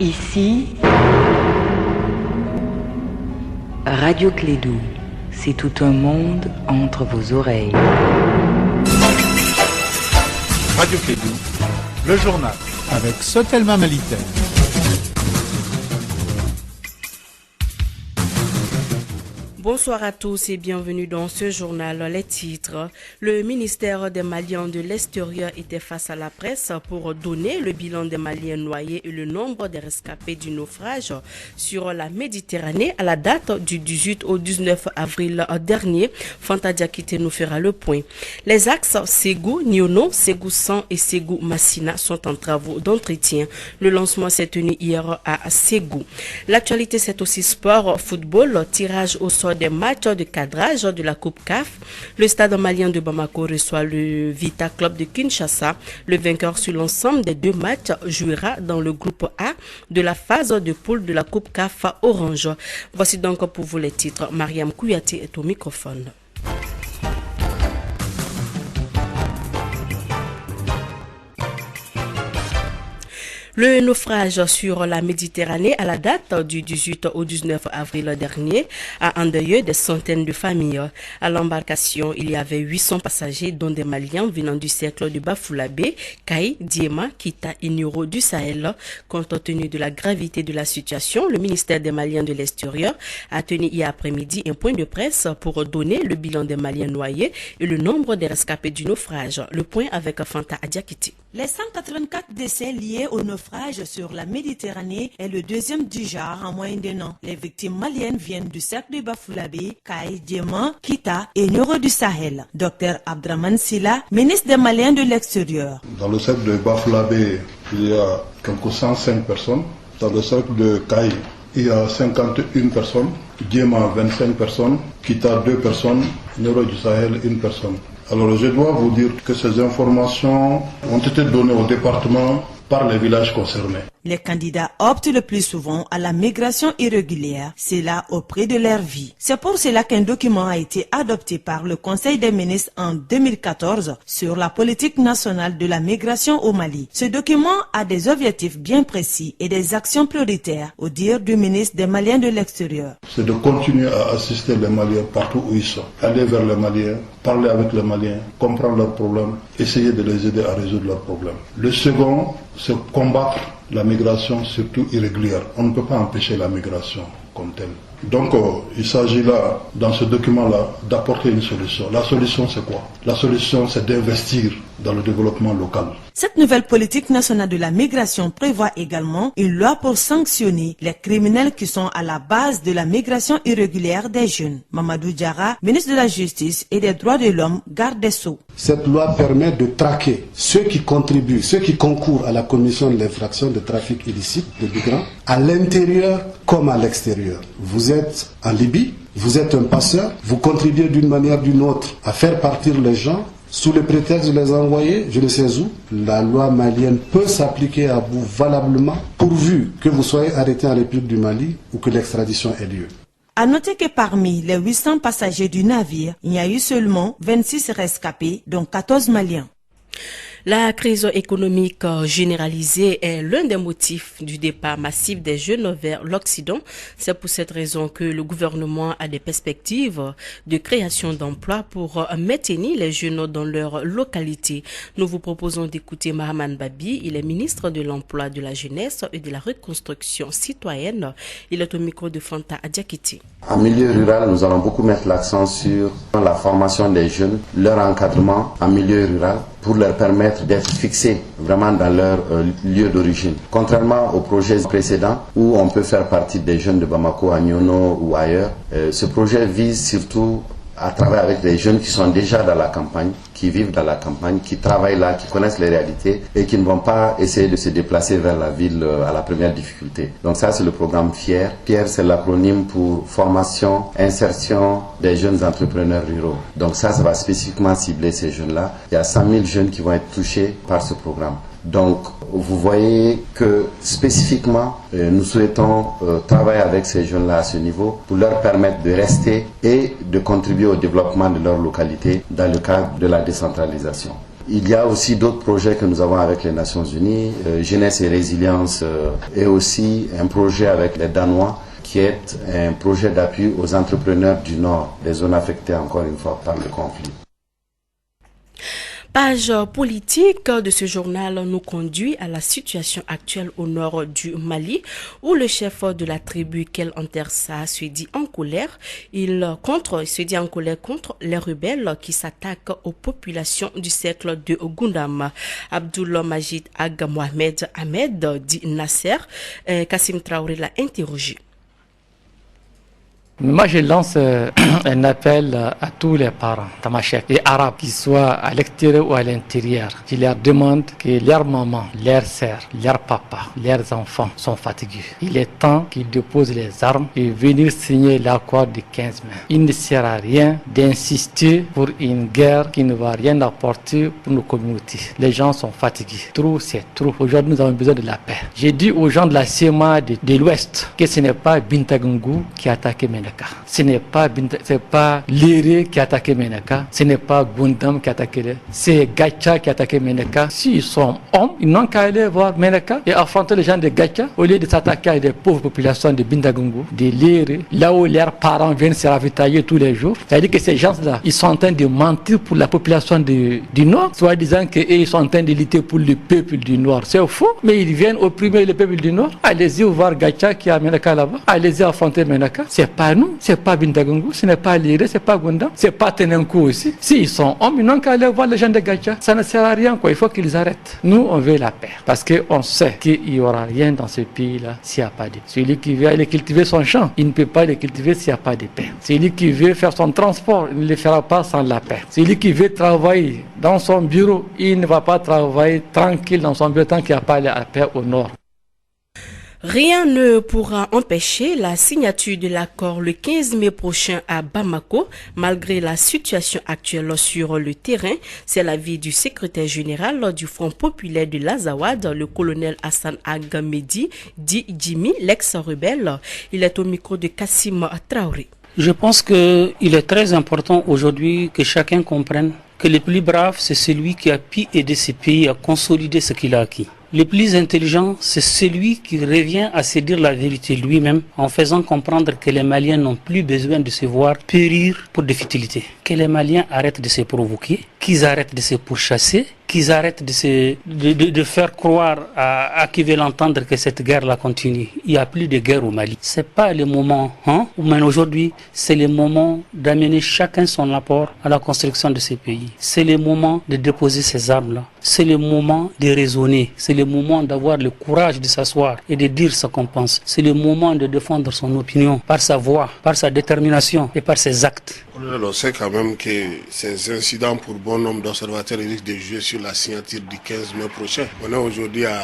Ici, Radio Clédou, c'est tout un monde entre vos oreilles. Radio Clédou, le journal, avec Sotelma Malitel. Bonsoir à tous et bienvenue dans ce journal. Les titres. Le ministère des Maliens de l'extérieur était face à la presse pour donner le bilan des Maliens noyés et le nombre des rescapés du naufrage sur la Méditerranée à la date du 18 au 19 avril dernier. Fanta Diakité nous fera le point. Les axes Ségou, Niono, Ségou 100 et Ségou Massina sont en travaux d'entretien. Le lancement s'est tenu hier à Ségou. L'actualité, c'est aussi sport, football, tirage au sort des matchs de cadrage de la Coupe CAF. Le stade malien de Bamako reçoit le Vita Club de Kinshasa. Le vainqueur sur l'ensemble des deux matchs jouera dans le groupe A de la phase de poule de la Coupe CAF Orange. Voici donc pour vous les titres. Mariam Kouyaté est au microphone. Le naufrage sur la Méditerranée à la date du 18 au 19 avril dernier a endeuillé des centaines de familles. À l'embarcation, il y avait 800 passagers, dont des Maliens venant du cercle de Bafoulabé, Kaï, Diema, Kita et Niro du Sahel. Compte tenu de la gravité de la situation, le ministère des Maliens de l'extérieur a tenu hier après-midi un point de presse pour donner le bilan des Maliens noyés et le nombre des rescapés du naufrage. Le point avec Fanta Diakité. Les 184 décès liés au naufrage sur la Méditerranée est le deuxième du genre en moins d'un an. Les victimes maliennes viennent du cercle de Bafoulabé, Kaï, Diema, Kita et Niro du Sahel. Dr Abdraman Silla, ministre des Maliens de l'extérieur. Dans le cercle de Bafoulabé, il y a quelques 105 personnes. Dans le cercle de Kaï, il y a 51 personnes. Diema, 25 personnes. Kita, 2 personnes. Niro du Sahel, 1 personne. Alors je dois vous dire que ces informations ont été données au département par les villages concernés. Les candidats optent le plus souvent à la migration irrégulière, c'est là auprès de leur vie. C'est pour cela qu'un document a été adopté par le Conseil des ministres en 2014 sur la politique nationale de la migration au Mali. Ce document a des objectifs bien précis et des actions prioritaires, au dire du ministre des Maliens de l'extérieur. C'est de continuer à assister les Maliens partout où ils sont, aller vers les Maliens, parler avec les Maliens, comprendre leurs problèmes, essayer de les aider à résoudre leurs problèmes. Le second, c'est combattre la migration, surtout irrégulière. On ne peut pas empêcher la migration comme telle. Donc, il s'agit là, dans ce document-là, d'apporter une solution. La solution, c'est quoi? La solution, c'est d'investir dans le développement local. Cette nouvelle politique nationale de la migration prévoit également une loi pour sanctionner les criminels qui sont à la base de la migration irrégulière des jeunes. Mamadou Diarra, ministre de la Justice et des Droits de l'Homme, garde des Sceaux. Cette loi permet de traquer ceux qui contribuent, ceux qui concourent à la commission de l'infraction de trafic illicite de migrants, à l'intérieur comme à l'extérieur. Vous êtes en Libye, vous êtes un passeur, vous contribuez d'une manière ou d'une autre à faire partir les gens, sous le prétexte de les envoyer, je ne sais où, la loi malienne peut s'appliquer à vous valablement, pourvu que vous soyez arrêté en République du Mali ou que l'extradition ait lieu. À noter que parmi les 800 passagers du navire, il y a eu seulement 26 rescapés, dont 14 Maliens. La crise économique généralisée est l'un des motifs du départ massif des jeunes vers l'Occident. C'est pour cette raison que le gouvernement a des perspectives de création d'emplois pour maintenir les jeunes dans leur localité. Nous vous proposons d'écouter Mahaman Babi. Il est ministre de l'Emploi, de la Jeunesse et de la Reconstruction citoyenne. Il est au micro de Fanta Diakité. En milieu rural, nous allons beaucoup mettre l'accent sur la formation des jeunes, leur encadrement en milieu rural, pour leur permettre d'être fixés vraiment dans leur lieu d'origine. Contrairement aux projets précédents où on peut faire partie des jeunes de Bamako, à Niono ou ailleurs, ce projet vise surtout à travailler avec des jeunes qui sont déjà dans la campagne, qui vivent dans la campagne, qui travaillent là, qui connaissent les réalités et qui ne vont pas essayer de se déplacer vers la ville à la première difficulté. Donc ça, c'est le programme FIER. FIER, c'est l'acronyme pour formation, insertion des jeunes entrepreneurs ruraux. Donc ça va spécifiquement cibler ces jeunes-là. Il y a 100 000 jeunes qui vont être touchés par ce programme. Donc, vous voyez que spécifiquement, nous souhaitons travailler avec ces jeunes-là à ce niveau pour leur permettre de rester et de contribuer au développement de leur localité dans le cadre de la décentralisation. Il y a aussi d'autres projets que nous avons avec les Nations Unies, Jeunesse et Résilience, et aussi un projet avec les Danois, qui est un projet d'appui aux entrepreneurs du Nord, des zones affectées encore une fois par le conflit. Page politique de ce journal nous conduit à la situation actuelle au nord du Mali, où le chef de la tribu Kel Antersa se dit en colère. Se dit en colère contre les rebelles qui s'attaquent aux populations du cercle de Gundam. Abdullah Majid Ag Mohamed Ahmed dit Nasser. Kassim Traoré l'a interrogé. Moi, je lance un appel à tous les parents, tamashek et arabes, qu'ils soient à l'extérieur ou à l'intérieur. Je leur demande que leurs mamans, leurs sœurs, leurs papas, leurs enfants sont fatigués. Il est temps qu'ils déposent les armes et venir signer l'accord de 15 mai. Il ne sert à rien d'insister pour une guerre qui ne va rien apporter pour nos communautés. Les gens sont fatigués. Trop, c'est trop. Aujourd'hui, nous avons besoin de la paix. J'ai dit aux gens de la CMA de l'Ouest que ce n'est pas Bintagungu qui a attaqué Menaka. Ce n'est pas Léré qui a attaqué Menaka. Ce n'est pas Gundam qui a attaqué. C'est Gacha qui a attaqué Menaka. S'ils sont hommes, ils n'ont qu'à aller voir Menaka et affronter les gens de Gacha au lieu de s'attaquer à des pauvres populations de Bintagungu, de Léré, là où leurs parents viennent se ravitailler tous les jours. C'est-à-dire que ces gens-là, ils sont en train de mentir pour la population du Nord, soit disant qu'ils sont en train de lutter pour le peuple du Nord. C'est faux, mais ils viennent opprimer le peuple du Nord. Allez-y voir Gacha qui a Menaka là-bas. Allez-y affronter Menaka. C'est pas nous, c'est pas Bintagungu, ce n'est pas Léré, c'est pas Gundam, c'est pas Tenenkou aussi. S'ils sont hommes, ils n'ont qu'à aller voir les gens de Gacha. Ça ne sert à rien, quoi. Il faut qu'ils arrêtent. Nous, on veut la paix. Parce qu'on sait qu'il n'y aura rien dans ce pays-là s'il n'y a pas de paix. Celui qui veut aller cultiver son champ, il ne peut pas le cultiver s'il n'y a pas de paix. Celui qui veut faire son transport, il ne le fera pas sans la paix. Celui qui veut travailler dans son bureau, il ne va pas travailler tranquille dans son bureau tant qu'il n'y a pas la paix au nord. Rien ne pourra empêcher la signature de l'accord le 15 mai prochain à Bamako, malgré la situation actuelle sur le terrain. C'est l'avis du secrétaire général du Front populaire de l'Azawad, le colonel Hassan Agamedi, dit Jimmy, l'ex-rebelle. Il est au micro de Kassim Traoré. Je pense qu'il est très important aujourd'hui que chacun comprenne que le plus brave, c'est celui qui a pu aider ce pays à consolider ce qu'il a acquis. Le plus intelligent, c'est celui qui revient à se dire la vérité lui-même en faisant comprendre que les Maliens n'ont plus besoin de se voir périr pour des futilités. Que les Maliens arrêtent de se provoquer, qu'ils arrêtent de se pourchasser, qu'ils arrêtent de faire croire à qui veulent entendre que cette guerre-là continue. Il n'y a plus de guerre au Mali. C'est pas le moment, mais aujourd'hui, c'est le moment d'amener chacun son apport à la construction de ce pays. C'est le moment de déposer ces armes-là. C'est le moment de raisonner. C'est le moment d'avoir le courage de s'asseoir et de dire ce qu'on pense. C'est le moment de défendre son opinion par sa voix, par sa détermination et par ses actes. On sait quand même que ces incidents pour bon nombre d'observateurs risquent de jouer sur la signature du 15 mai prochain. On est aujourd'hui à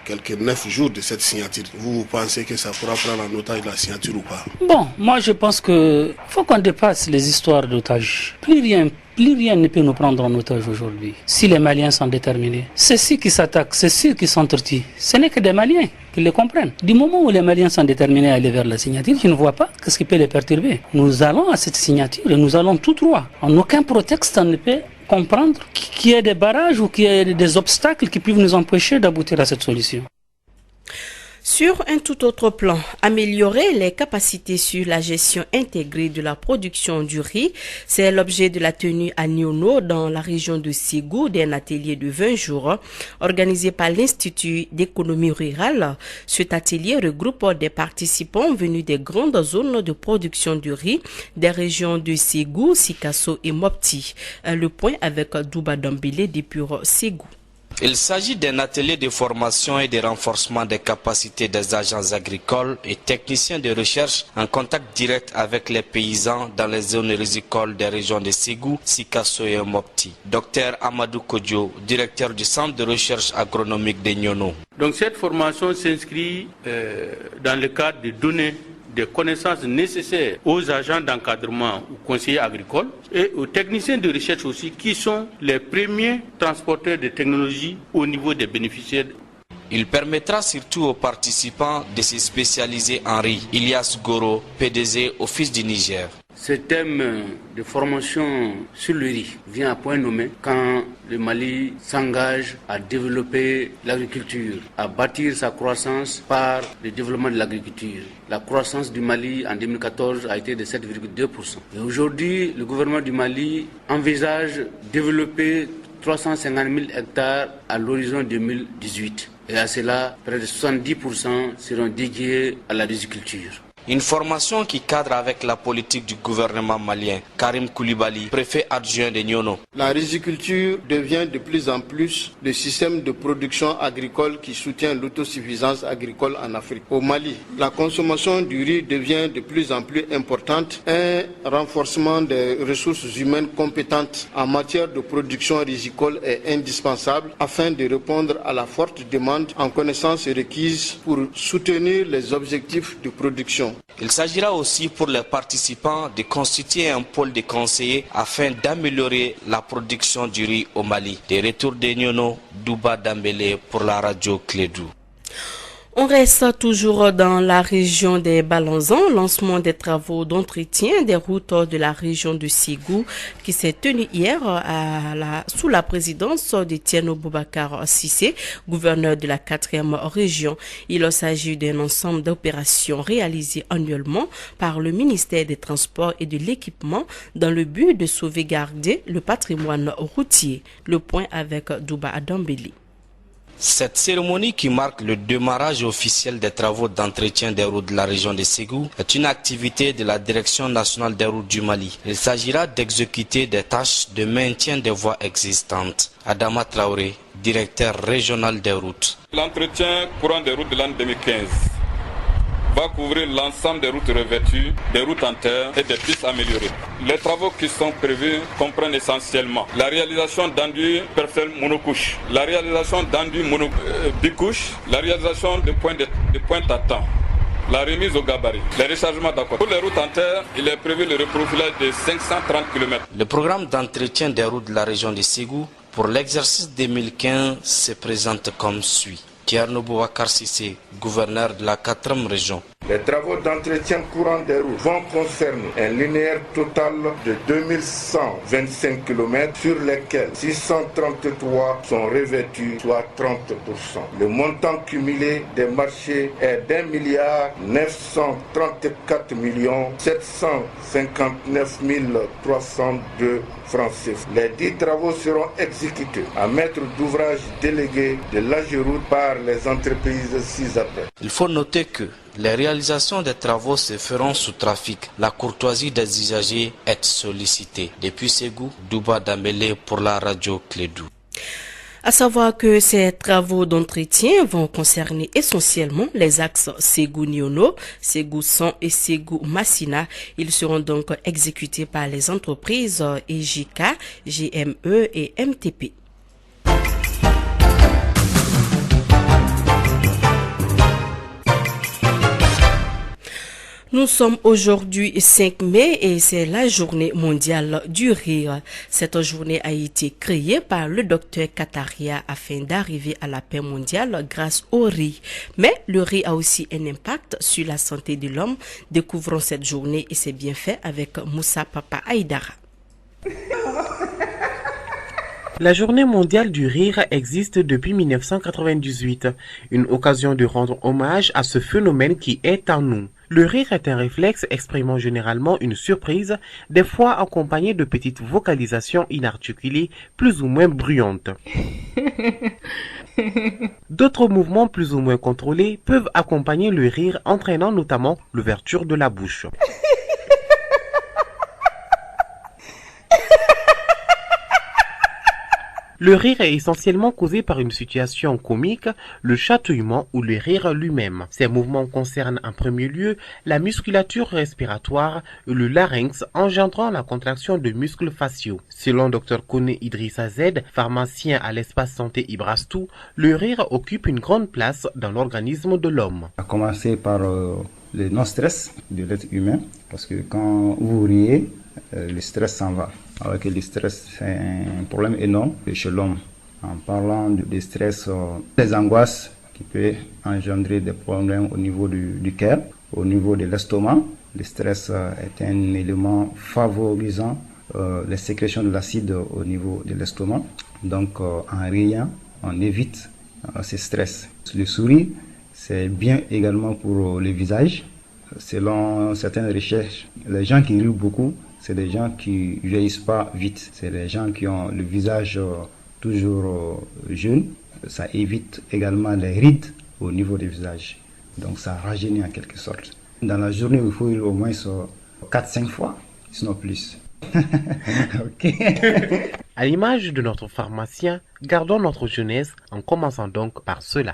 quelques 9 jours de cette signature. Vous pensez que ça pourra prendre en otage la signature ou pas? Bon, moi je pense qu'il faut qu'on dépasse les histoires d'otages. Plus rien ne peut nous prendre en otage aujourd'hui. Si les Maliens sont déterminés, c'est ceux qui s'attaquent, c'est ceux qui s'entretuent. Ce n'est que des Maliens qui le comprennent. Du moment où les Maliens sont déterminés à aller vers la signature, je ne vois pas ce qui peut les perturber. Nous allons à cette signature et nous allons tout droit. En aucun prétexte, on ne peut comprendre qu'il y ait des barrages ou qu'il y ait des obstacles qui peuvent nous empêcher d'aboutir à cette solution. Sur un tout autre plan, améliorer les capacités sur la gestion intégrée de la production du riz, c'est l'objet de la tenue à Niono dans la région de Ségou d'un atelier de 20 jours organisé par l'Institut d'économie rurale. Cet atelier regroupe des participants venus des grandes zones de production du riz des régions de Ségou, Sikasso et Mopti. Le point avec Douba Dambélé depuis Ségou. Il s'agit d'un atelier de formation et de renforcement des capacités des agents agricoles et techniciens de recherche en contact direct avec les paysans dans les zones rizicoles des régions de Ségou, Sikasso et Mopti. Dr Amadou Kodjo, directeur du centre de recherche agronomique de Niono. Donc cette formation s'inscrit dans le cadre de donner des connaissances nécessaires aux agents d'encadrement ou conseillers agricoles et aux techniciens de recherche aussi qui sont les premiers transporteurs de technologies au niveau des bénéficiaires. Il permettra surtout aux participants de se spécialiser en riz. Ilyas Goro, PDG Office du Niger. Ce thème de formation sur le riz vient à point nommé quand le Mali s'engage à développer l'agriculture, à bâtir sa croissance par le développement de l'agriculture. La croissance du Mali en 2014 a été de 7,2%. Et aujourd'hui, le gouvernement du Mali envisage développer 350 000 hectares à l'horizon 2018. Et à cela, près de 70% seront dédiés à la riziculture. Une formation qui cadre avec la politique du gouvernement malien. Karim Koulibaly, préfet adjoint de Nyono. La riziculture devient de plus en plus le système de production agricole qui soutient l'autosuffisance agricole en Afrique. Au Mali, la consommation du riz devient de plus en plus importante. Un renforcement des ressources humaines compétentes en matière de production rizicole est indispensable afin de répondre à la forte demande en connaissances requises pour soutenir les objectifs de production. Il s'agira aussi pour les participants de constituer un pôle de conseillers afin d'améliorer la production du riz au Mali. De retour de Nyono, Douba Dambélé pour la radio Clédou. On reste toujours dans la région des Balanzans, lancement des travaux d'entretien des routes de la région de Ségou qui s'est tenu hier sous la présidence d'Etienne Boubacar Sissé, gouverneur de la 4e région. Il s'agit d'un ensemble d'opérations réalisées annuellement par le ministère des Transports et de l'Équipement dans le but de sauvegarder le patrimoine routier. Le point avec Douba Adambeli. Cette cérémonie qui marque le démarrage officiel des travaux d'entretien des routes de la région de Ségou est une activité de la Direction nationale des routes du Mali. Il s'agira d'exécuter des tâches de maintien des voies existantes. Adama Traoré, directeur régional des routes. L'entretien courant des routes de l'année 2015 va couvrir l'ensemble des routes revêtues, des routes en terre et des pistes améliorées. Les travaux qui sont prévus comprennent essentiellement la réalisation d'enduits personnels monocouches, la réalisation d'enduits bicouches, la réalisation de pointes à temps, la remise au gabarit, les rechargements d'aqua. Pour les routes en terre, il est prévu le reprofilage de 530 km. Le programme d'entretien des routes de la région de Ségou pour l'exercice 2015 se présente comme suit. Thierno Boubacar Sissé, gouverneur de la 4e région. Les travaux d'entretien courant des routes vont concerner un linéaire total de 2125 km sur lesquels 633 sont revêtus, soit 30%. Le montant cumulé des marchés est d'1,934 759 302 francs CFA. Les 10 travaux seront exécutés à maître d'ouvrage délégué de l'AGEROUTE par les entreprises ci-après. Il faut noter que les réalisations des travaux se feront sous trafic. La courtoisie des usagers est sollicitée. Depuis Ségou, Douba Dambélé pour la radio Clédou. À savoir que ces travaux d'entretien vont concerner essentiellement les axes Ségou-Niono, Ségou-Son et Ségou-Massina. Ils seront donc exécutés par les entreprises EJK, GME et MTP. Nous sommes aujourd'hui 5 mai et c'est la journée mondiale du rire. Cette journée a été créée par le docteur Kataria afin d'arriver à la paix mondiale grâce au rire. Mais le rire a aussi un impact sur la santé de l'homme. Découvrons cette journée et ses bienfaits avec Moussa Papa Aïdara. La journée mondiale du rire existe depuis 1998, une occasion de rendre hommage à ce phénomène qui est en nous. Le rire est un réflexe exprimant généralement une surprise, des fois accompagné de petites vocalisations inarticulées plus ou moins bruyantes. D'autres mouvements plus ou moins contrôlés peuvent accompagner le rire, entraînant notamment l'ouverture de la bouche. Le rire est essentiellement causé par une situation comique, le chatouillement ou le rire lui-même. Ces mouvements concernent en premier lieu la musculature respiratoire et le larynx engendrant la contraction de muscles faciaux. Selon Dr Koné Idrissa Z, pharmacien à l'espace santé Ibrastou, le rire occupe une grande place dans l'organisme de l'homme. À commencer par le non-stress de l'être humain, parce que quand vous riez, le stress s'en va. Alors que le stress, c'est un problème énorme chez l'homme. En parlant de stress, des angoisses qui peuvent engendrer des problèmes au niveau du cœur, au niveau de l'estomac, Le stress est un élément favorisant les sécrétions de l'acide au niveau de l'estomac. Donc en riant, on évite ce stress. Le sourire, c'est bien également pour le visage. Selon certaines recherches, les gens qui rient beaucoup, c'est des gens qui ne vieillissent pas vite. C'est des gens qui ont le visage toujours jeune. Ça évite également les rides au niveau du visage. Donc ça rajeunit en quelque sorte. Dans la journée, il faut au moins 4-5 fois, sinon plus. Okay. À l'image de notre pharmacien, gardons notre jeunesse en commençant donc par cela.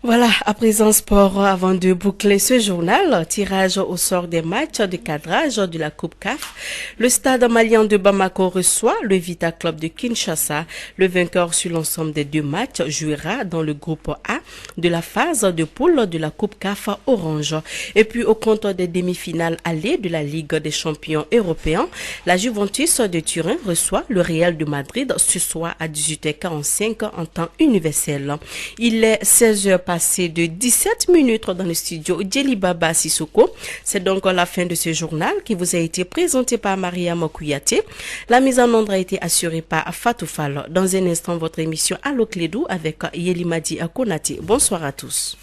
Voilà, à présent sport, avant de boucler ce journal, tirage au sort des matchs de cadrage de la Coupe CAF. Le stade malien de Bamako reçoit le Vita Club de Kinshasa. Le vainqueur sur l'ensemble des 2 matchs jouera dans le groupe A de la phase de poule de la Coupe CAF Orange. Et puis au compte des demi-finales allées de la Ligue des champions européens, la Juventus de Turin reçoit le Real de Madrid ce soir à 18h45 en temps universel. Il est 16h passé de 17 minutes dans le studio Djelibaba Sissoko. C'est donc la fin de ce journal qui vous a été présenté par Maria Mokouyaté. La mise en onde a été assurée par Fatou Fall. Dans un instant, votre émission Allo Clédou avec Yelimadi Akonate. Bonsoir à tous.